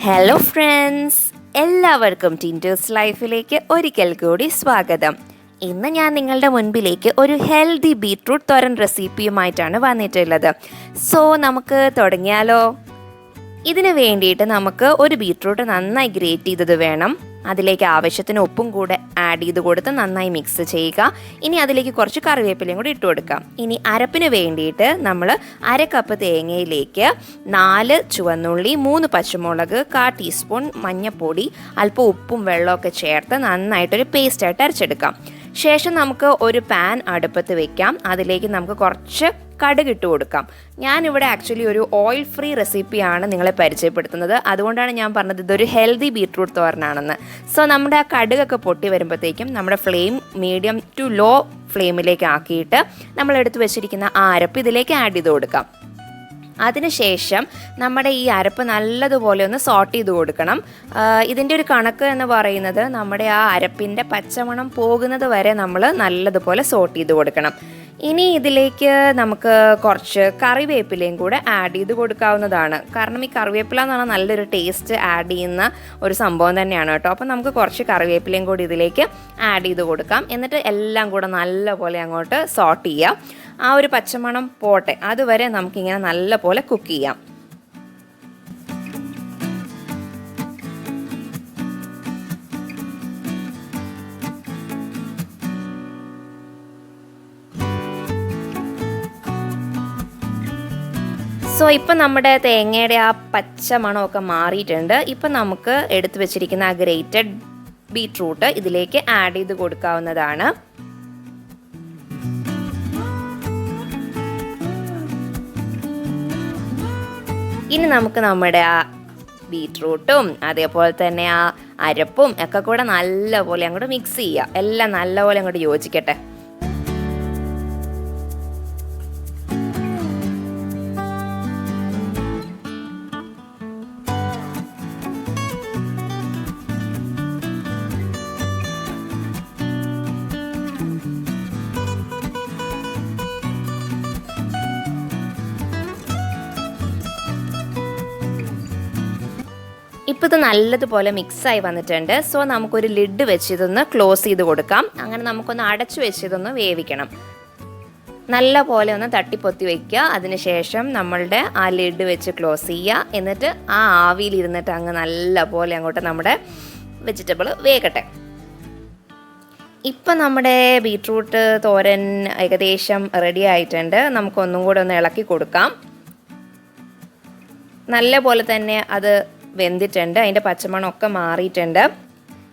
Hello friends, എല്ലാവർക്കും ടിൻറ്റൂസ് ലൈഫിലേക്ക് ഒരിക്കൽ കൂടി സ്വാഗതം. ഇന്ന് ഞാൻ നിങ്ങളുടെ മുൻപിലേക്ക് ഒരു ഹെൽത്തി ബീട്രൂട്ട് തോരൻ റെസിപ്പിയുമായിട്ടാണ് വന്നിട്ടുള്ളത്. സോ നമുക്ക് തുടങ്ങിയാലോ? ഇതിന് വേണ്ടിയിട്ട് നമുക്ക് ഒരു ബീട്രൂട്ട് നന്നായി ഗ്രേറ്റ് ചെയ്തത് വേണം. അതിലേക്ക് ആവശ്യത്തിന് ഉപ്പും കൂടെ ആഡ് ചെയ്ത് കൊടുത്ത് നന്നായി മിക്സ് ചെയ്യുക. ഇനി അതിലേക്ക് കുറച്ച് കറിവേപ്പിലയും കൂടി ഇട്ട് കൊടുക്കാം. ഇനി അരപ്പിന് വേണ്ടിയിട്ട് നമ്മൾ 1/2 കപ്പ് തേങ്ങയിലേക്ക് 4 ചുവന്നുള്ളി, 3 പച്ചമുളക്, 1/4 ടീസ്പൂൺ മഞ്ഞൾപ്പൊടി, അല്പം ഉപ്പും വെള്ളമൊക്കെ ചേർത്ത് നന്നായിട്ടൊരു പേസ്റ്റായിട്ട് അരച്ചെടുക്കാം. ശേഷം നമുക്ക് ഒരു പാൻ അടുപ്പത്ത് വെക്കാം. അതിലേക്ക് നമുക്ക് കുറച്ച് കടുക് ഇട്ട് കൊടുക്കാം. ഞാനിവിടെ ആക്ച്വലി ഒരു ഓയിൽ ഫ്രീ റെസിപ്പിയാണ് നിങ്ങളെ പരിചയപ്പെടുത്തുന്നത്. അതുകൊണ്ടാണ് ഞാൻ പറഞ്ഞത് ഇതൊരു ഹെൽത്തി ബീട്രൂട്ട് തോരനാണെന്ന്. സോ നമ്മുടെ ആ കടുകൊക്കെ പൊട്ടി വരുമ്പോഴത്തേക്കും നമ്മുടെ ഫ്ലെയിം മീഡിയം ടു ലോ ഫ്ലെയിമിലേക്ക് ആക്കിയിട്ട് നമ്മൾ എടുത്ത് വെച്ചിരിക്കുന്ന ആ അരപ്പ് ഇതിലേക്ക് ആഡ് ചെയ്ത് കൊടുക്കാം. അതിനുശേഷം നമ്മുടെ ഈ അരപ്പ് നല്ലതുപോലെ ഒന്ന് സോട്ട് ചെയ്ത് കൊടുക്കണം. ഇതിൻ്റെ ഒരു കണക്ക് എന്ന് പറയുന്നത് നമ്മുടെ ആ അരപ്പിൻ്റെ പച്ചമണം പോകുന്നത് വരെ നമ്മൾ നല്ലതുപോലെ സോട്ട് ചെയ്ത് കൊടുക്കണം. ഇനി ഇതിലേക്ക് നമുക്ക് കുറച്ച് കറിവേപ്പിലയും കൂടെ ആഡ് ചെയ്ത് കൊടുക്കാവുന്നതാണ്. കാരണം ഈ കറിവേപ്പില എന്ന് പറഞ്ഞാൽ നല്ലൊരു ടേസ്റ്റ് ആഡ് ചെയ്യുന്ന ഒരു സംഭവം തന്നെയാണ് കേട്ടോ. അപ്പം നമുക്ക് കുറച്ച് കറിവേപ്പിലയും കൂടി ഇതിലേക്ക് ആഡ് ചെയ്ത് കൊടുക്കാം. എന്നിട്ട് എല്ലാം കൂടെ നല്ലപോലെ അങ്ങോട്ട് സോട്ട് ചെയ്യാം. ആ ഒരു പച്ചമണം പോട്ടെ, അതുവരെ നമുക്കിങ്ങനെ നല്ലപോലെ കുക്ക് ചെയ്യാം. സോ ഇപ്പം നമ്മുടെ തേങ്ങയുടെ ആ പച്ച മണമൊക്കെ മാറിയിട്ടുണ്ട്. ഇപ്പം നമുക്ക് എടുത്തു വെച്ചിരിക്കുന്ന ആ ഗ്രേറ്റഡ് ബീട്രൂട്ട് ഇതിലേക്ക് ആഡ് ചെയ്ത് കൊടുക്കാവുന്നതാണ്. ഇനി നമുക്ക് നമ്മുടെ ആ ബീട്രൂട്ടും അതേപോലെ തന്നെ ആ അരപ്പും ഒക്കെ കൂടെ നല്ലപോലെ അങ്ങോട്ട് മിക്സ് ചെയ്യുക. എല്ലാം നല്ലപോലെ അങ്ങോട്ട് യോജിക്കട്ടെ. ഇപ്പോൾ ഇത് നല്ലതുപോലെ മിക്സായി വന്നിട്ടുണ്ട്. സോ നമുക്കൊരു ലിഡ് വെച്ച് ഇതൊന്ന് ക്ലോസ് ചെയ്ത് കൊടുക്കാം. അങ്ങനെ നമുക്കൊന്ന് അടച്ചു വെച്ച് ഇതൊന്ന് വേവിക്കണം. നല്ല പോലെ ഒന്ന് തട്ടിപ്പൊത്തി വയ്ക്കുക. അതിനുശേഷം നമ്മളുടെ ആ ലിഡ് വെച്ച് ക്ലോസ് ചെയ്യുക. എന്നിട്ട് ആ ആവിയിലിരുന്നിട്ട് അങ്ങ് നല്ല പോലെ അങ്ങോട്ട് നമ്മുടെ വെജിറ്റബിൾ വേകട്ടെ. ഇപ്പം നമ്മുടെ ബീട്രൂട്ട് തോരൻ ഏകദേശം റെഡി ആയിട്ടുണ്ട്. നമുക്കൊന്നും കൂടെ ഒന്ന് ഇളക്കി കൊടുക്കാം. നല്ല പോലെ തന്നെ അത് വെന്തിട്ടുണ്ട്, അതിൻ്റെ പച്ചമണമൊക്കെ മാറിയിട്ടുണ്ട്.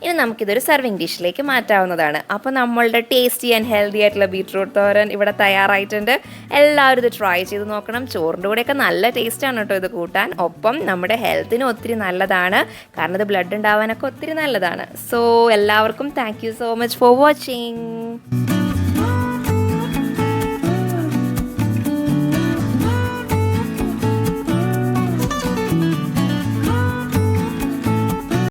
ഇനി നമുക്കിതൊരു സർവിങ് ഡിഷിലേക്ക് മാറ്റാവുന്നതാണ്. അപ്പോൾ നമ്മളുടെ ടേസ്റ്റി ആൻഡ് ഹെൽത്തി ആയിട്ടുള്ള ബീട്രൂട്ട് തോരൻ ഇവിടെ തയ്യാറായിട്ടുണ്ട്. എല്ലാവരും ഇത് ട്രൈ ചെയ്ത് നോക്കണം. ചോറിൻ്റെ കൂടെയൊക്കെ നല്ല ടേസ്റ്റാണ് കേട്ടോ ഇത് കൂട്ടാൻ. ഒപ്പം നമ്മുടെ ഹെൽത്തിന് ഒത്തിരി നല്ലതാണ്, കാരണം ഇത് ബ്ലഡ് ഉണ്ടാവാനൊക്കെ ഒത്തിരി നല്ലതാണ്. സോ എല്ലാവർക്കും thank you so much for watching.